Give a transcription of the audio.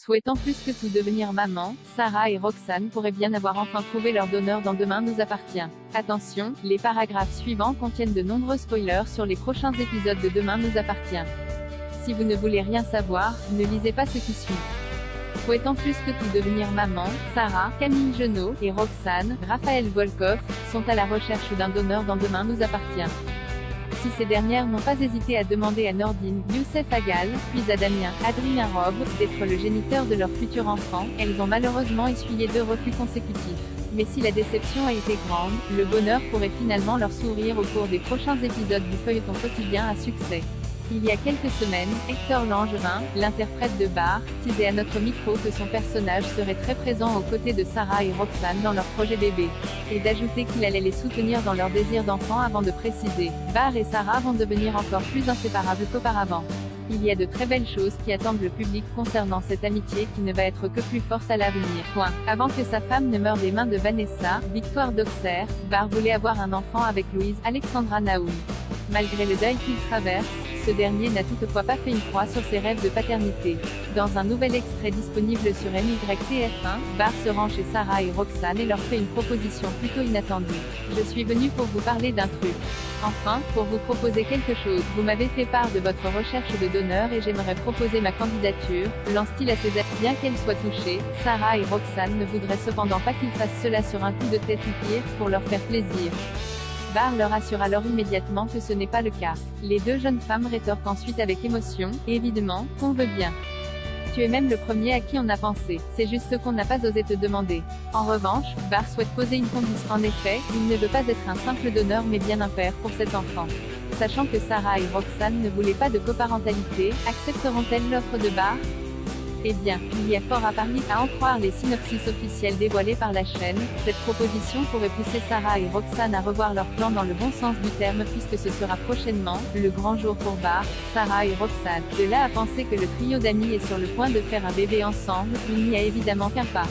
Souhaitant plus que tout devenir maman, Sarah et Roxane pourraient bien avoir enfin trouvé leur donneur dans Demain nous appartient. Attention, les paragraphes suivants contiennent de nombreux spoilers sur les prochains épisodes de Demain nous appartient. Si vous ne voulez rien savoir, ne lisez pas ce qui suit. Souhaitant plus que tout devenir maman, Sarah, Camille Genot et Roxane, Raphaël Volkoff, sont à la recherche d'un donneur dans Demain nous appartient. Si ces dernières n'ont pas hésité à demander à Nordine, Youssef Agal, puis à Damien, Adrien Robe, d'être le géniteur de leur futur enfant, elles ont malheureusement essuyé 2 refus consécutifs. Mais si la déception a été grande, le bonheur pourrait finalement leur sourire au cours des prochains épisodes du feuilleton quotidien à succès. Il y a quelques semaines, Hector Langevin, l'interprète de Bar, disait à notre micro que son personnage serait très présent aux côtés de Sarah et Roxane dans leur projet bébé. Et d'ajouter qu'il allait les soutenir dans leur désir d'enfant avant de préciser « Bar et Sarah vont devenir encore plus inséparables qu'auparavant ». Il y a de très belles choses qui attendent le public concernant cette amitié qui ne va être que plus forte à l'avenir. Avant que sa femme ne meure des mains de Vanessa, Victoire d'Auxerre, Bar voulait avoir un enfant avec Louise Alexandra Naoum. Malgré le deuil qu'il traverse, ce dernier n'a toutefois pas fait une croix sur ses rêves de paternité. Dans un nouvel extrait disponible sur MYTF1, Bar se rend chez Sarah et Roxane et leur fait une proposition plutôt inattendue. « Je suis venu pour vous parler d'un truc. Enfin, pour vous proposer quelque chose. Vous m'avez fait part de votre recherche de donneur et j'aimerais proposer ma candidature, lance-t-il à ses amis. Bien qu'elle soit touchée, Sarah et Roxane ne voudraient cependant pas qu'il fasse cela sur un coup de tête ou pire, pour leur faire plaisir. Bar leur assure alors immédiatement que ce n'est pas le cas. Les 2 jeunes femmes rétorquent ensuite avec émotion, évidemment, qu'on veut bien. Tu es même le premier à qui on a pensé, c'est juste qu'on n'a pas osé te demander. En revanche, Bar souhaite poser une condition. En effet, il ne veut pas être un simple donneur mais bien un père pour cet enfant. Sachant que Sarah et Roxane ne voulaient pas de coparentalité, accepteront-elles l'offre de Bar ? Eh bien, il y a fort à parier, à en croire les synopsis officiels dévoilés par la chaîne. Cette proposition pourrait pousser Sarah et Roxane à revoir leur plan dans le bon sens du terme puisque ce sera prochainement le grand jour pour Bar, Sarah et Roxane. De là à penser que le trio d'amis est sur le point de faire un bébé ensemble, il n'y a évidemment qu'un pas.